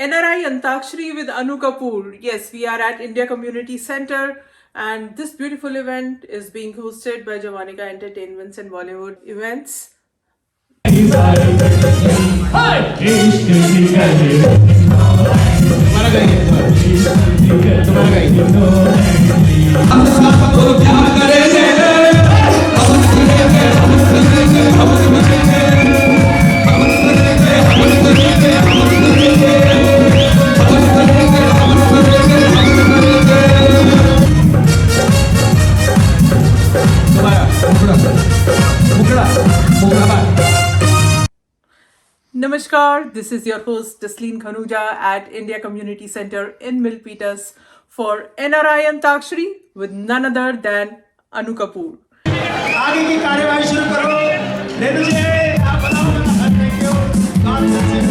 NRI Antakshari with Anu Kapoor. Yes, we are at India Community Center, and this beautiful event is being hosted by Javanika Entertainments and Bollywood Events. Namaskar, this is your host Tasleen Khanuja at India Community Center in Milpitas for NRI Antakshari with none other than Anu Kapoor. आगे की कार्यवाही शुरू करो। रेणु जी आप बताओ। Thank you. God bless you.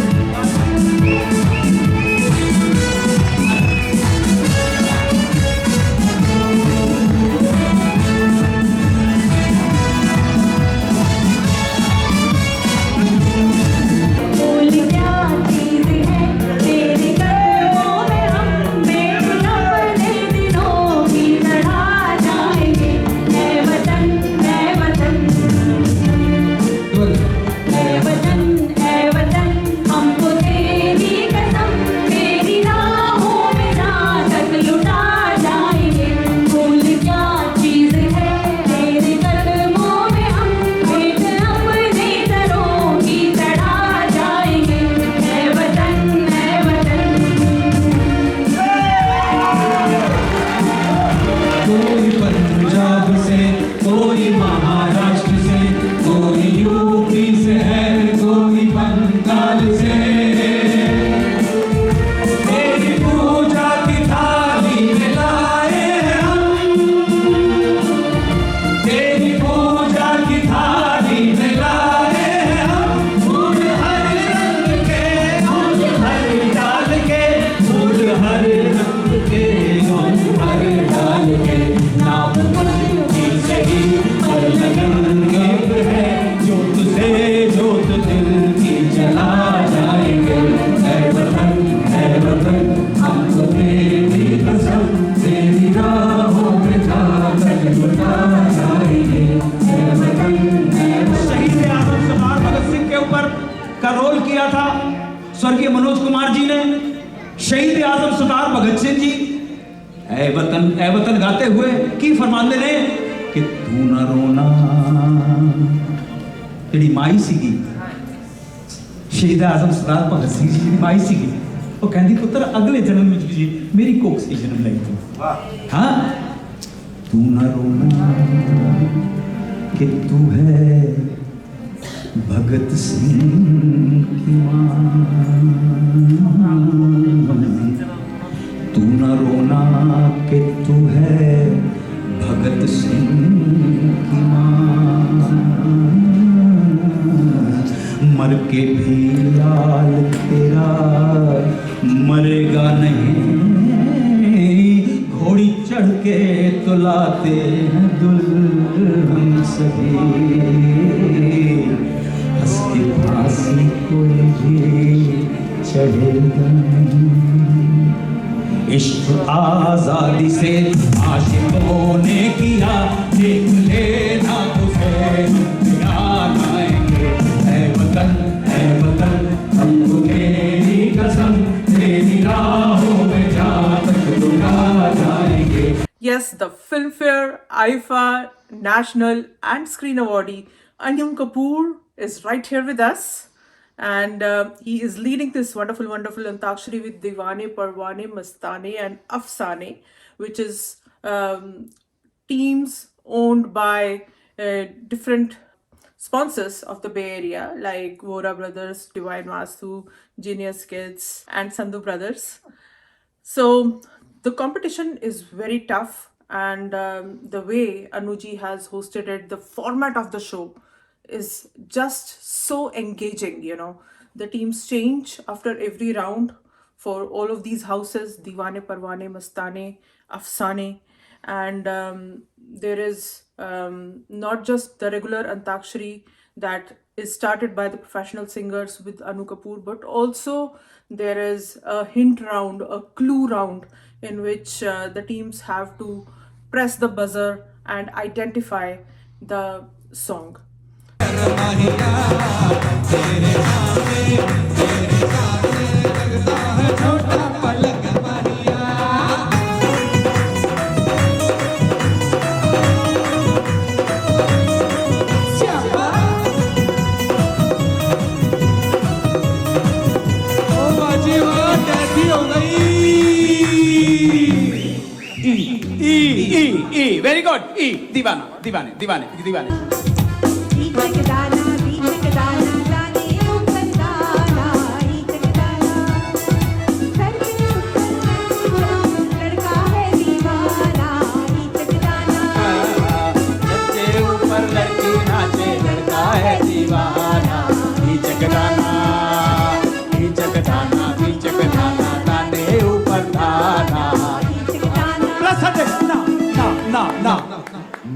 स्वर्गीय मनोज कुमार जी ने शहीद आजम सरदार भगत सिंह जी ऐ वतन गाते हुए की फरमाते ने कि तू ना रोना तेरी माई सीगी शहीद आजम सरदार भगत सिंह जी की माई सीगी वो कहती पुत्र अगले जन्म में जी मेरी कोख से जन्म लाई तू हाँ तू ना रोना कि तू है भगत सिंह की मां तू न रोना कि तू है भगत सिंह की मां मर के भी लाल तेरा मरेगा नहीं घोड़ी चढ़ के तो लाते हैं दुल्हन सभी फांसी कोई भी चढ़ेगा इश्क आजादी से आशिकों ने किया देख लेना तुझे याद आएंगे ऐ वतन हमको तेरी कसम तेरी राहों में जहाँ तक लुटा जाएंगे. Yes, the Filmfare, IFA, National and Screen Awardee Anu Kapoor is right here with us, and he is leading this wonderful Antakshari with Deewane, Parwane, Mastane and Afsane, which is teams owned by different sponsors of the Bay Area like Vora Brothers, Divine Vasu, Genius Kids and Sandhu Brothers. So the competition is very tough, and the way Anuji has hosted it, the format of the show is just so engaging. The teams change after every round for all of these houses: Diwane, Parwane, Mastane, Afsane, and there is not just the regular Antakshari that is started by the professional singers with Anu Kapoor, but also there is a hint round, a clue round, in which the teams have to press the buzzer and identify the song. Very good. E. Divana. Divane. Divane. Divane.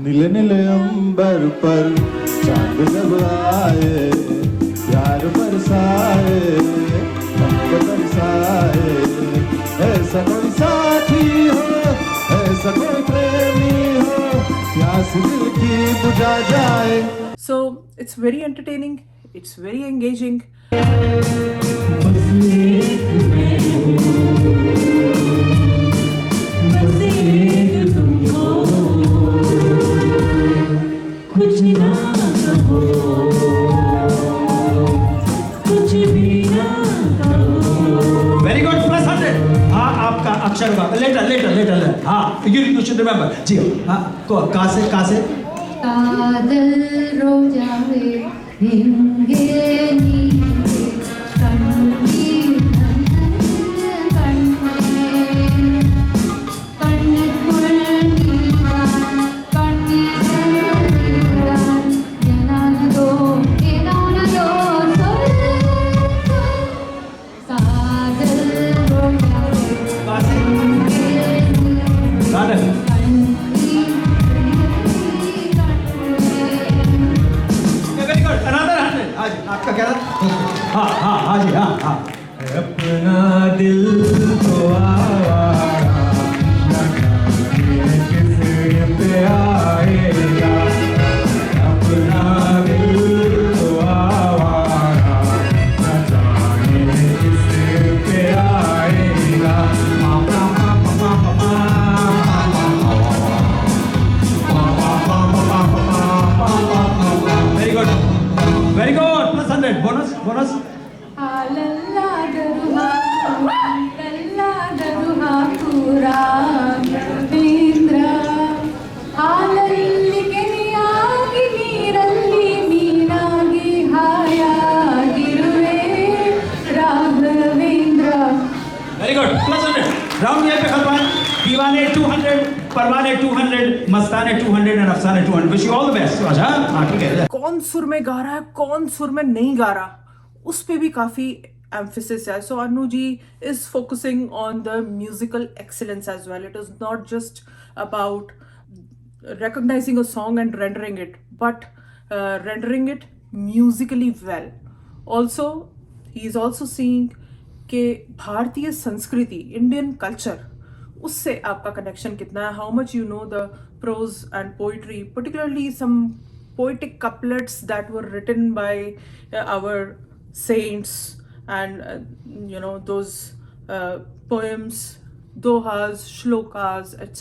नीले नीले अंबर पर चांद जब आए, प्यार बरसाए, हमको बरसाए, ऐसा कोई साथी हो, ऐसा कोई प्रेमी हो, प्यास दिल की बुझा जाए. So it's very entertaining, it's very engaging. Very good. Plus 100. हाँ आपका अक्षर होगा. Later. हाँ you should remember. जी हाँ कहाँ से कादल रोजावे हिंगे नीले कण्णीर कण्णीरान कण्णीरान येनानदो कादल रोजावे हिंगे कादल आपका क्या था? हाँ जी हाँ. अपना दिल तो आवारा किस पे आएगा, अपना दिल तो आवारा न जाने किस पे आएगा. Very good. Plus 100. Bonus. लल्ला दरुहा पूरा रवींद्र हालल्लिಗೆ ನೀಯಾಗಿ ನೀರಲ್ಲಿ ಮೀನಾಗಿ ಹಾಯಾಗಿರುವೆ Raghavendra. Very good. Plus 100. Round here पे खत्म. दीवाने 200, परवाने 200, मस्ताने 200 and Afsane 200. Wish you all the best. अच्छा हाँ ठीक है. कौन सुर में गा रहा है, कौन सुर में नहीं गा रहा, उस पे भी काफी emphasis है. So Anu ji is focusing on the musical excellence as well. It is not just about recognizing a song and rendering it, but rendering it musically well. Also, he is also seeing कि भारतीय संस्कृति, Indian culture, उससे आपका connection कितना है. How much you know the prose and poetry, particularly some poetic couplets that were written by our saints, and those poems, dohas, shlokas, etc.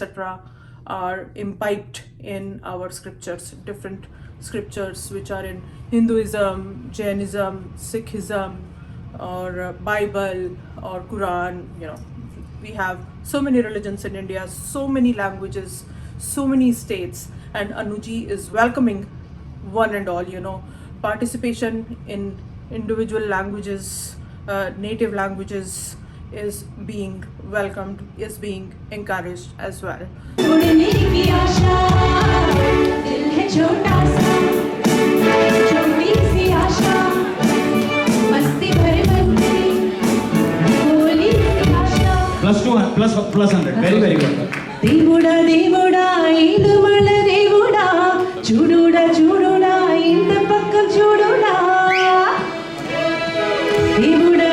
are imbibed in our scriptures, different scriptures which are in Hinduism, Jainism, Sikhism, or Bible or Quran. We have so many religions in India, so many languages, so many states, and Anuji is welcoming one and all. Participation in individual languages, native languages, is being welcomed, is being encouraged as well. उड़ने की आशा दिल है छोटा सा, छोटी सी आशा मस्ती भरे मन में भोली सी आशा. Plus 100. Very good. దేవుడా ఇందుమల దేవుడా చూడుడా ఇంత పక్కం చూడుడా దేవుడా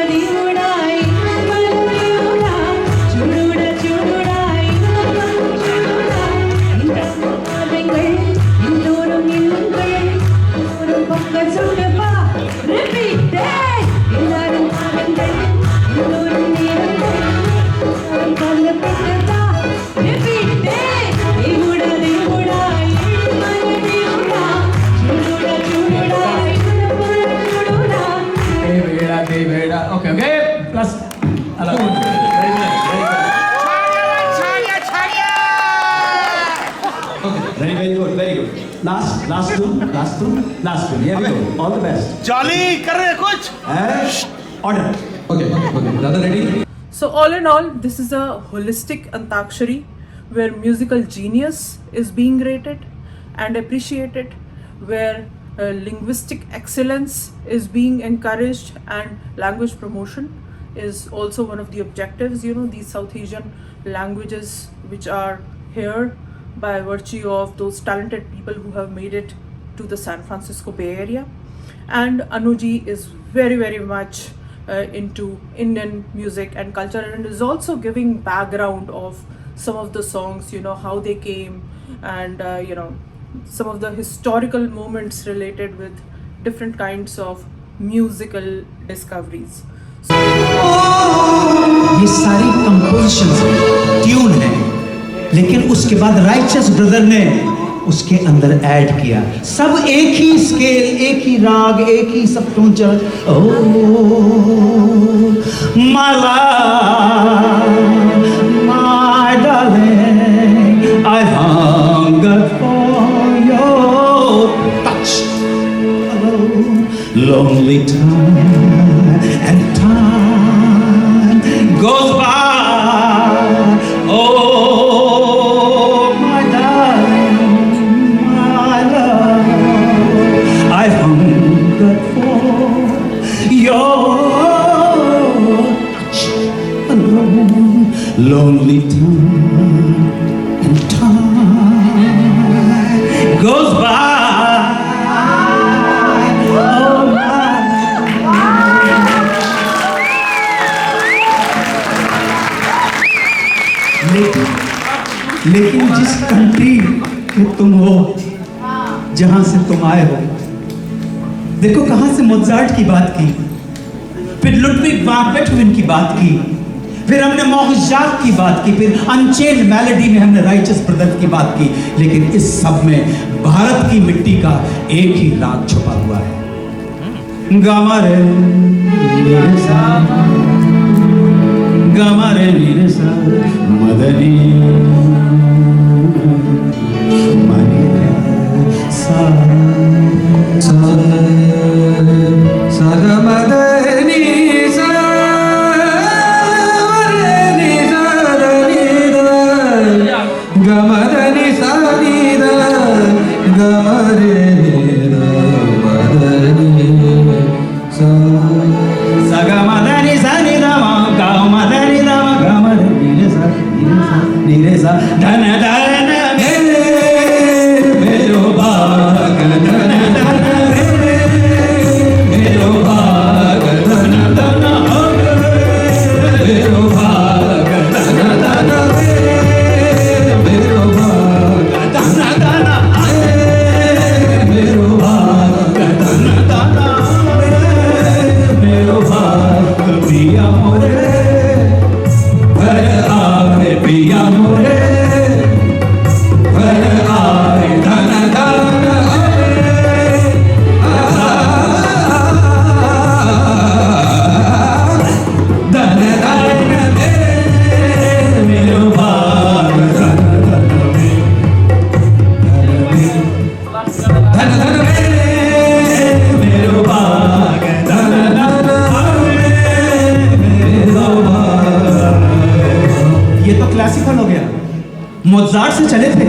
Very good. Last two. Here we go. All the best. Jolly कर रहे कुछ Order. Okay. Dada ready? So all in all, this is a holistic Antakshari where musical genius is being rated and appreciated, where linguistic excellence is being encouraged and language promotion is also one of the objectives. You know, these South Asian languages which are here by virtue of those talented people who have made it to the San Francisco Bay Area. And Anuji is very much into Indian music and culture, and is also giving background of some of the songs, you know, how they came, and you know, some of the historical moments related with different kinds of musical discoveries. ये सारी compositions हैं, tune है, लेकिन उसके बाद righteous brother ने उसके अंदर ऐड किया, सब एक ही स्केल, एक ही राग, एक ही सब टोन चल। ओ माला my darling I hunger for your touch, lonely time and time goes by. Oh, my darling, my love, I've hungered for your touch alone. Lonely time and time goes by. लेकिन जिस country के तुम हो, जहां से तुम आए हो, देखो कहां से मोज़ार्ट की बात की, फिर लुडविग वान बेथोवन की बात की, फिर हमने मॉरिस की बात की, फिर अनचेन्ड मेलोडी में हमने राइचस ब्रदर्स की बात की, लेकिन इस सब में भारत की मिट्टी का एक ही राग छुपा हुआ है। गामारे मेरे साथ, गामारे मेरे साथ मदनी मोज़ार्ट से चले थे,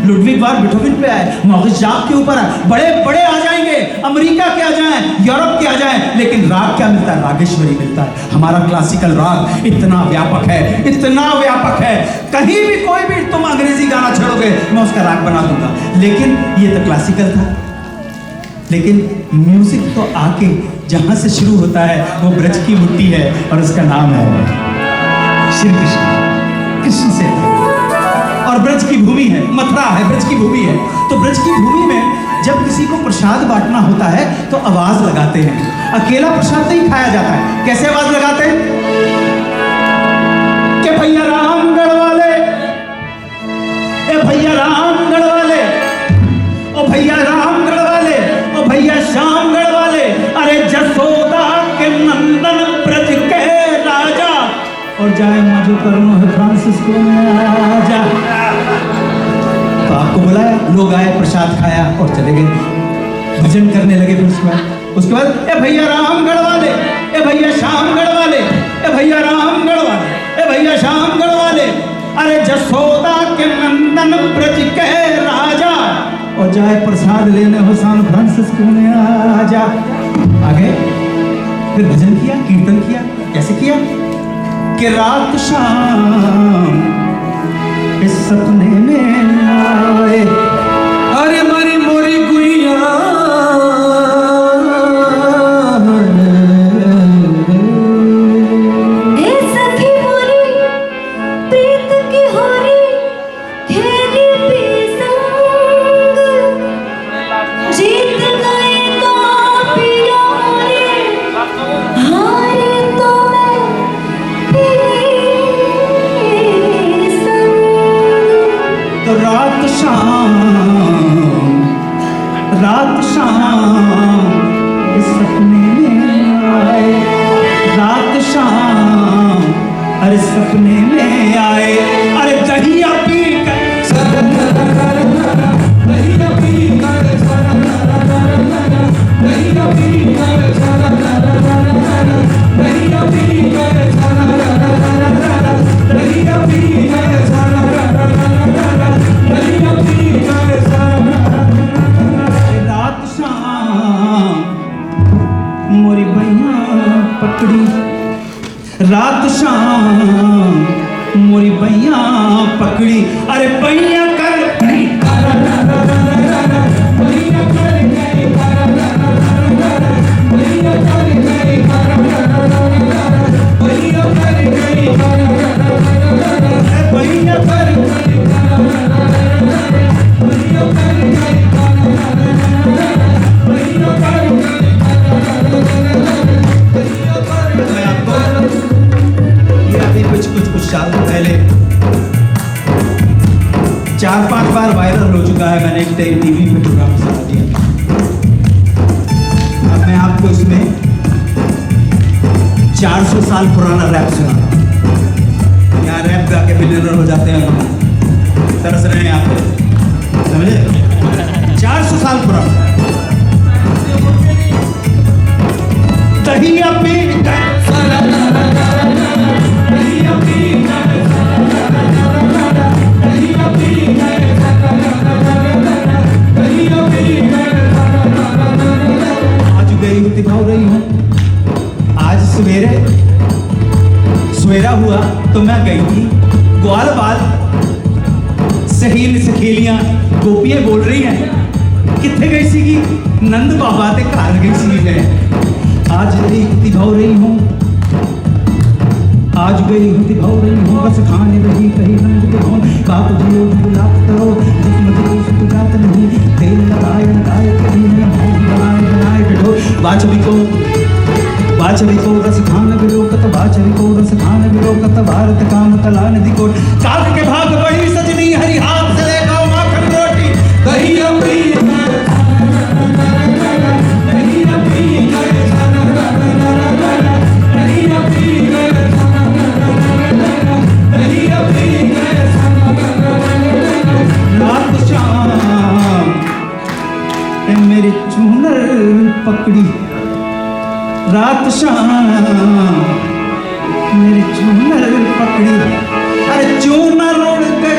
लुडविग वान बेथोवन पे आए, मॉरिस के ऊपर आए, बड़े बड़े आ जाएंगे, अमेरिका के आ जाएं, यूरोप के आ जाएं, लेकिन राग क्या मिलता है? रागेश्वरी मिलता है। हमारा क्लासिकल राग इतना व्यापक है, कहीं भी कोई भी तुम अंग्रेजी गाना छोड़ोगे मैं उसका राग बना दूंगा, लेकिन ये तो क्लासिकल था। लेकिन म्यूजिक तो आके जहां से शुरू होता है वो ब्रज की मिट्टी है, और उसका नाम है श्री कृष्ण से, और ब्रज की भूमि है, मथुरा है, ब्रज की भूमि है। तो ब्रज की भूमि में जब किसी को प्रसाद बांटना होता है तो आवाज लगाते हैं, अकेला प्रसाद नहीं खाया जाता है। कैसे आवाज लगाते हैं? कि भैया रामगढ़ वाले, ए भैया रामगढ़ वाले, ओ भैया रामगढ़ वाले, ओ भैया श्यामगढ़ वाले, अरे जसोदा के नंदन ब्रज के राजा और जाए मजो करो है फ्रांसिस्को में आजा। तो आपको बुलाया, लोग आए, प्रसाद खाया और चले गए, भजन करने लगे। फिर उसके बाद ए भैया रामगढ़ वाले, ए भैया श्यामगढ़ वाले, ए भैया रामगढ़ वाले, ए भैया श्यामगढ़ वाले, अरे जसोदा के नंदन ब्रज के राजा, और जाए प्रसाद लेने हो सैन फ्रांसिस्को में आजा। आगे फिर भजन किया, कीर्तन किया। कैसे किया कि रात शाम इस सपने में आए, अरे मरी मोरी गुइया हे सखी मोरी प्रीत की होरी खेली पी संग, जीत गए तो पिया मोरे, हारे तो मैं पी संग। तो रात शाम इस सपने में आए, रात शाम अरे सपने में आए, अरे दहिया पी कर रात शाम मोरी बैया पकड़ी, रात शाम मोरी बैया पकड़ी, अरे बैया कर कुछ साल पहले 4-5 बार वायरल हो चुका है। मैंने एक टीवी पे प्रोग्राम सुना दिया। अब मैं आपको इसमें 400 साल पुराना रैप सुना। यहाँ रैप गा के मिलियनर हो जाते हैं, तरस रहे हैं आप, समझे? 400 साल पुराना दहिया पी आज गई दिखाओ रही हूँ। आज सवेरा हुआ तो मैं गई थी ग्वाल बाल, सहेल सखेलियां गोपियां बोल रही हैं कितने गई सी की नंद बाबा ते घर गई सी मैं। आज दिखाओ रही हूँ, आज गई हूँ दिखाओ रही हूँ, बस खाने रही कहीं नंद दिखाओ। बाप जियो गुलाब करो जिसमें दिलो से गुलाब नहीं, तेल लगाए लगाए कहीं बनाए बनाए बैठो। बाछवी को रस खान विरोकत, बाछवी को रस खान विरोकत, भारत काम तला नदी कोट। काग के भाग बड़ी सजनी हरी हाथ से लेकर माखन रोटी, दही अपनी रात शाम मेरी चूनर पकड़ी, रात शाम मेरी चूनर पकड़ी, अरे चूनर उड़ गई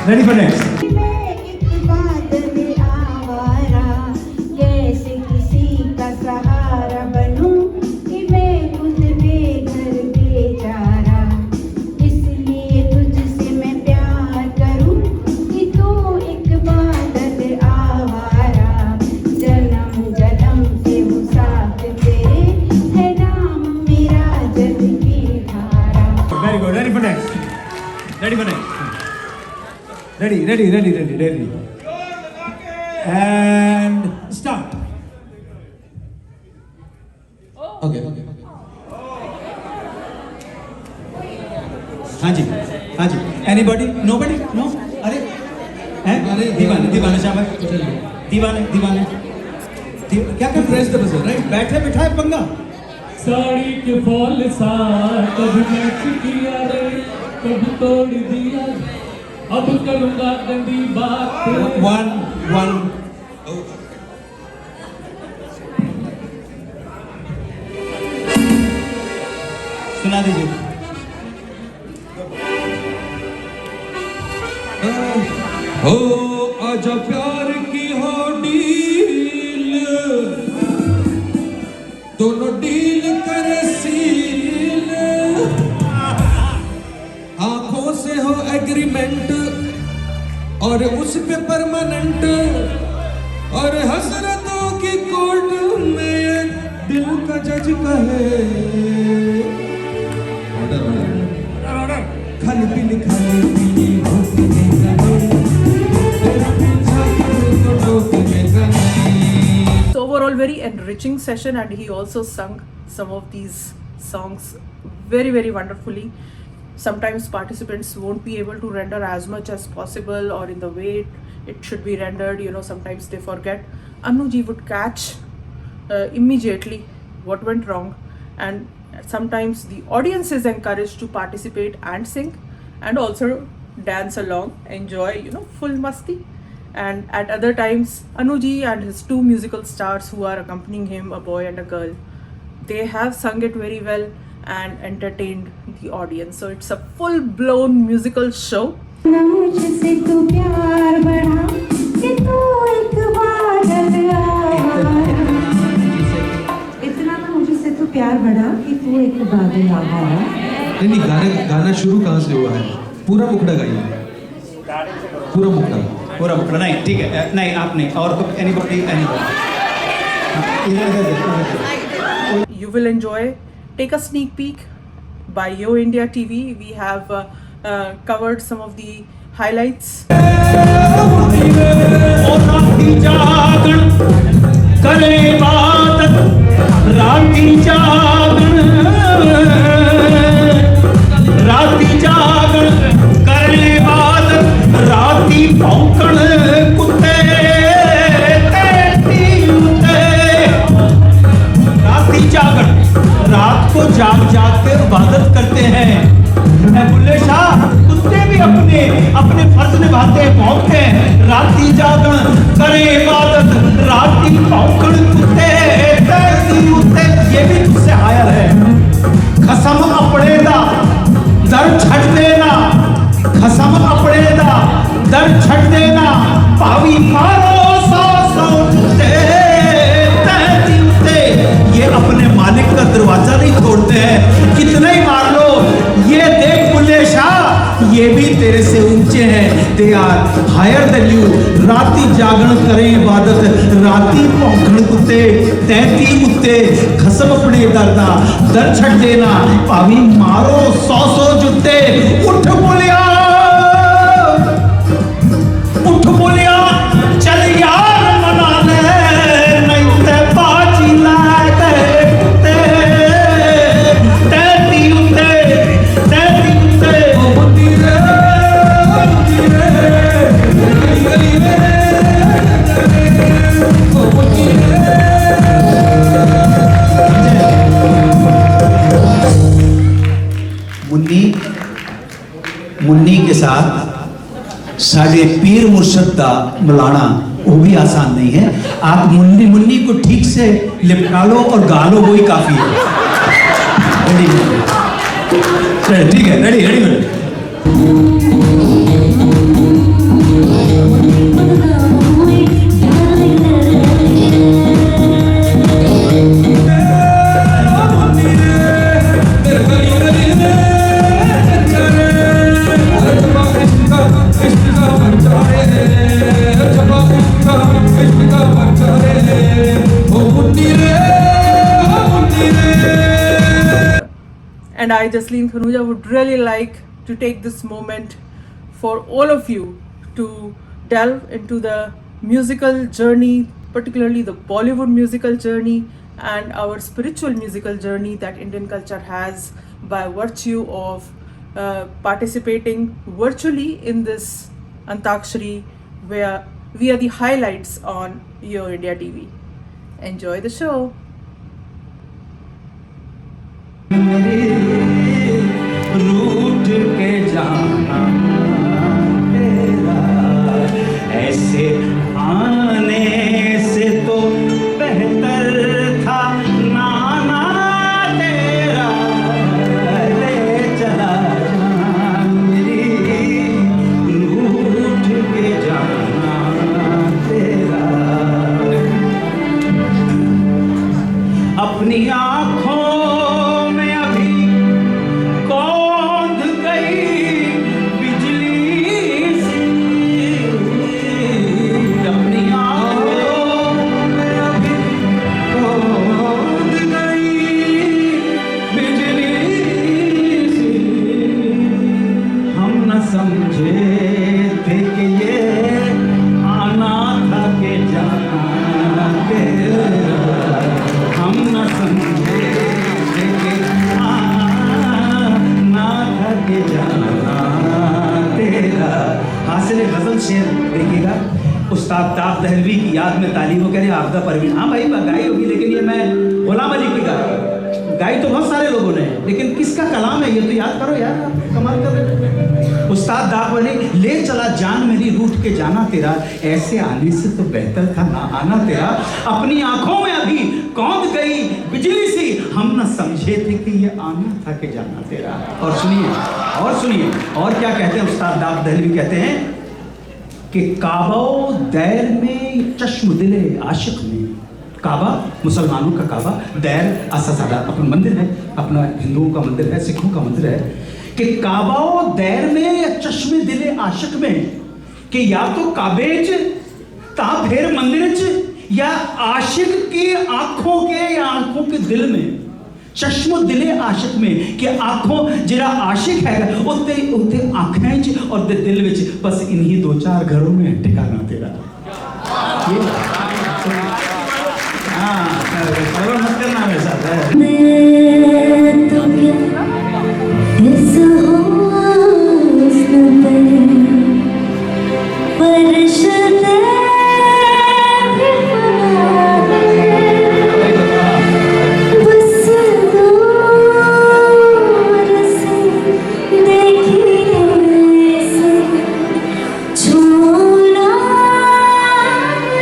Ready for next? एक बादल आवारा, कैसे ready. And start. Okay. हाँ जी. Anybody? Nobody? No? अरे हैं? दीवाने शाबाश. दीवाने. क्या कर प्रेस द बजर राइट? बैठे बिठाए पंगा. साड़ी के फॉल सा कभी मैच किया रे कभी तोड़ दिया अब करूंगा गंदी बात One. सुना दीजिए. हो आजा प्यार की हो डील दोनों डील करे सील आंखों से हो एग्रीमेंट और उस पे परमानेंट और हसरतों की कोर्ट में दिल का जज कहे खाली पीली भूख में गए तेरा पीछा करूं तो डोक में गए. So overall very enriching session, and he also sung some of these songs very, very wonderfully. Sometimes participants won't be able to render as much as possible or in the way it should be rendered, sometimes they forget. Anuji would catch immediately what went wrong, and sometimes the audience is encouraged to participate and sing and also dance along, enjoy full masti. And at other times Anuji and his two musical stars who are accompanying him, a boy and a girl, they have sung it very well and entertained the audience. So it's a full blown musical show. मुझसे तू प्यार बढ़ा कि तू एक बादल आ इतना ना मुझसे तू प्यार बढ़ा कि तू एक बादल आ नहीं गाना शुरू कहाँ से हुआ है? पूरा मुखड़ा गाइए. पूरा मुखड़ा नहीं ठीक है. नहीं आप नहीं और तो anybody. You will enjoy. Take a sneak peek by Yo India TV. We have covered some of the highlights. करे बात राती जागण करे बात राती भौंकण कुत्ते राती जागण रात को जाग के इबादत करते हैं. बुल्ले शाह कुत्ते भी अपने फर्ज निभाते हैं, भौंकते हैं. राती जागण करे इबादत राती भौंकण कुत्ते ये भी तुझसे हायर है. खसम अपने दा दर छट देना खसम अपने दा दर छट देना पावी मारो सौ जुते ये अपने मालिक का दरवाजा नहीं तोड़ते हैं. कितना ही मार लो. ये देख बुल्ले शाह ये भी तेरे से ऊंचे हैं. They are higher than you. राती जागरण करें इबादत राती भौंकण कुत्ते तैती कुत्ते खसम अपने दरदा दर छट देना पावी मारो 100 जुत्ते. उठ बोलिया चल यार मना ले नहीं ते बाजी लाए तैती उते मुन्नी के साथ साढ़े पीर मुर्शद का मिलाना वो भी आसान नहीं है. आप मुन्नी को ठीक से लिपटा लो और गा लो वही काफी है. ठीक है ready. And I, Jasleen Khanuja, would really like to take this moment for all of you to delve into the musical journey, particularly the Bollywood musical journey and our spiritual musical journey that Indian culture has by virtue of participating virtually in this Antakshari, where we are the highlights on Yo India TV. Enjoy the show. रूठ के जाना तेरा, ऐसे आने से तो बेहतर था नाना तेरा, ले चला जा मेरी, रूठ के जाना तेरा। अपनी आँखों में अभी कौंध गई बिजली सी, अपनी आँखों में अभी कौंध गई बिजली सी। हम न समझे थे कि ये आना था के जाना तेरा, हम न समझे थे कि आना था के जाना तेरा। हासिल गजल शेर देखिएगा, उस्ताद ताब दहलवी की याद में तालीम हो, कह रहे आपदा परवीन। हाँ भाई गाई होगी, लेकिन ये मैं गुलाम अली की गाई तो बहुत सारे लोगों ने, लेकिन किसका कलाम है ये तो याद करो यार, आप कमाल कर रहे हो। उस्ताद दाब ने ले चला जान मेरी रूठ के जाना तेरा, ऐसे आने से तो बेहतर था ना आना तेरा। अपनी आंखों में अभी कौंध गई बिजली सी, हम न समझे थे कि ये आना था के जाना तेरा। और सुनिए और क्या कहते हैं उस्ताद दाब दहलवी, कहते हैं कि काबा दैर में चश्म दिले आशिक में। काबा मुसलमानों का काबा, दैर आसासादा अपना मंदिर है, अपना हिंदुओं का मंदिर है, सिखों का मंदिर है, कि काबा दैर में या चश्मे दिले आशिक में, कि या तो काबे च ता फिर मंदिर च, या आशिक की आंखों के या आंखों के दिल में, चश्मो दिले आशिक में, कि आंखों जरा आशिक है उत्ते उत्ते आंखें च और दिल विच, बस इन्हीं दो चार घरों में है ठिकाना तेरा। ये मत करना मेरे साथ है। मैं तो क्या इस हुस्न पे परशते भी फना है, बस दूर से देखिए से छूना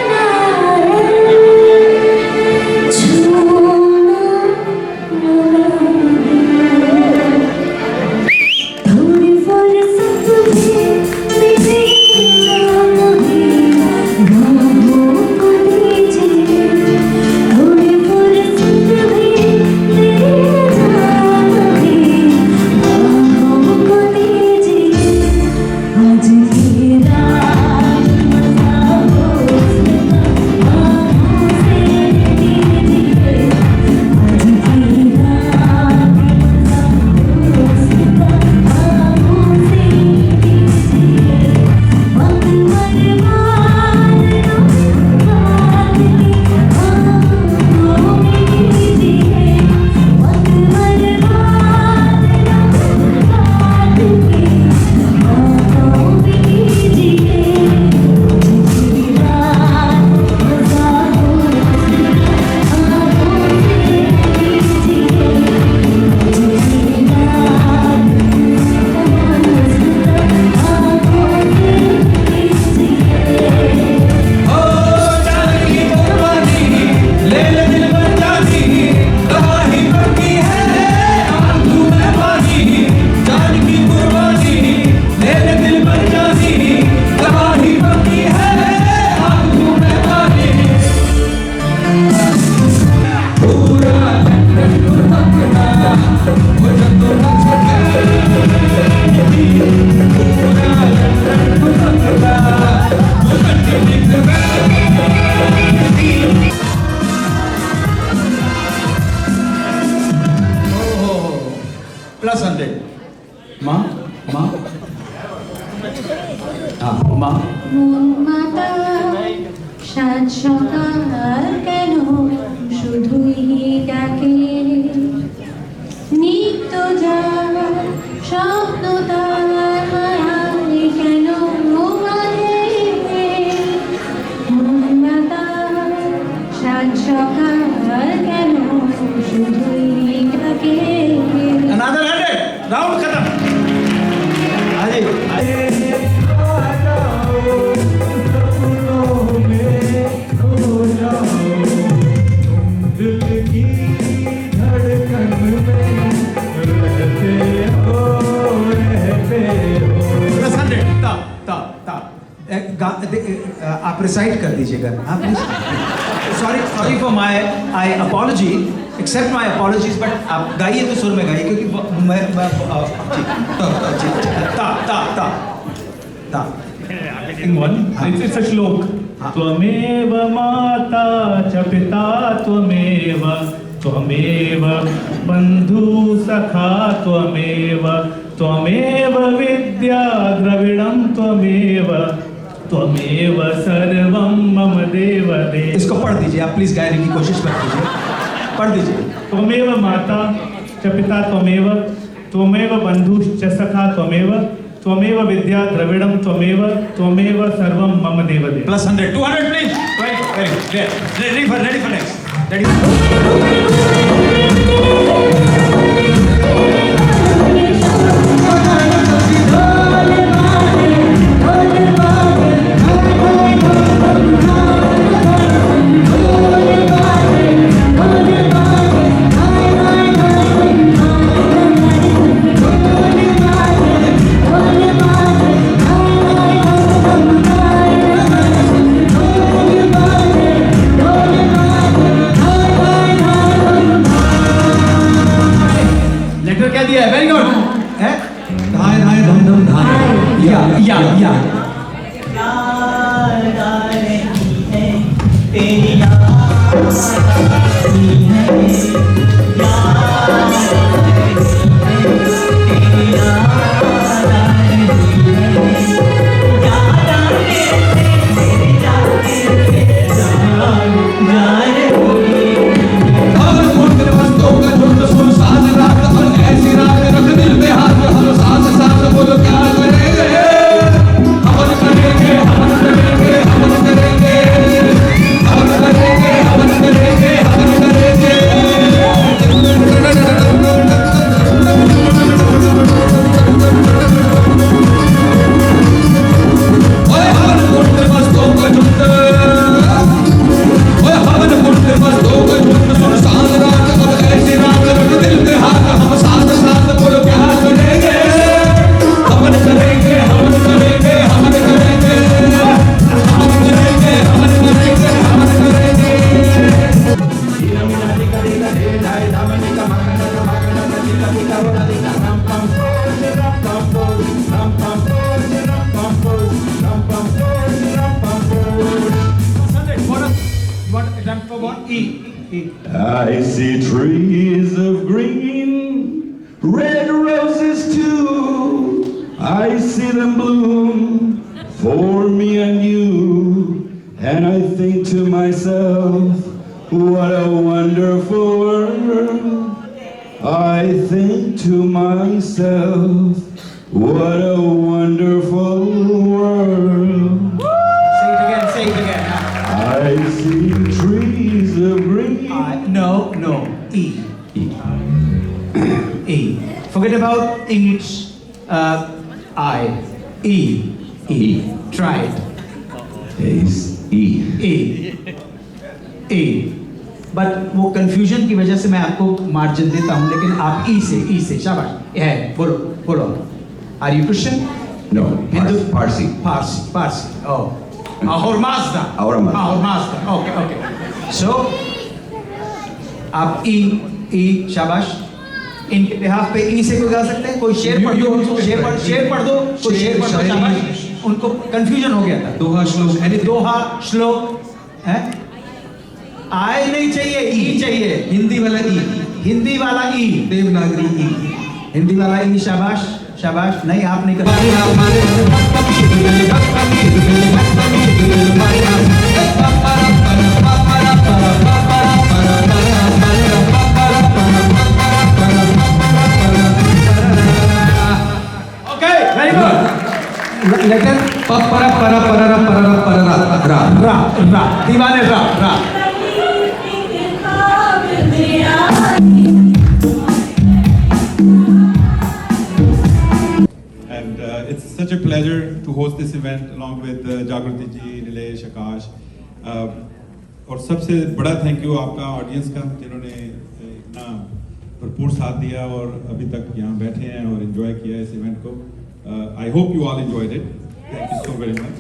ना है, छू সাত সকাল কেন শুধুই ডাকে নিত্য যার স্বপ্ন তার মায়ায় কেন বাঁধে মনমাতা সাত সকাল কেন শুধুই ডাকে अनदर 100 राउंड खत्म आप रिसाइट कर दीजिएगा हाँ please sorry for my I apology accept my apologies but आप गाइए तो सुर में गाइए क्योंकि मैं It's a श्लोक त्वमेव माता च पिता त्वमेव त्वमेव बंधु सखा त्वमेव त्वमेव विद्या द्रविणं त्वमेव त्वमेव सर्वं मम देव देव। इसको पढ़ दीजिए आप प्लीज गाने की कोशिश मत कीजिए पढ़ दीजिए त्वमेव माता च पिता त्वमेव त्वमेव बंधुश्च सखा त्वमेव त्वमेव विद्या द्रविणं त्वमेव त्वमेव सर्वं मम देव देव। Plus 100 200 please ready for next ready letter क्या दिया है वेरी गुड है धाय धाय धम धम धाय या I see trees of green, red roses too. I see them bloom for me and you. And I think to myself, what a wonderful world. I think to myself, what a wonderful world. Say it again. I see trees of green. No. E. Forget about English. I. E. Try it. Is E. But वो confusion की वजह से मैं आपको margin देता हूँ लेकिन आप ई से शाबाश है बोलो are you Christian No, Hindu Parsi. Parsi और मास्दा ओके सो आप ई शाबाश इनके बिहाफ पे ई से कोई गा सकते हैं कोई शेर पढ़ दो शेर पढ़ दो कोई शेर पढ़ दो शाबाश उनको कंफ्यूजन हो गया था दोहा श्लोक है आय नहीं चाहिए ई चाहिए हिंदी वाला ई देवनागरी ई हिंदी वाला ई शाबाश नहीं आप नहीं करते परा परा परा परा परा रा रा रा दीवाने रा रा And it's such a pleasure to host this event along with Jagrati ji, Nilesh, Akash. और सबसे बड़ा थैंक यू आपका ऑडियंस का जिन्होंने इतना भरपूर साथ दिया और अभी तक यहाँ बैठे हैं और एंजॉय किया इस इवेंट को. I hope you all enjoyed it. Thank you so very much.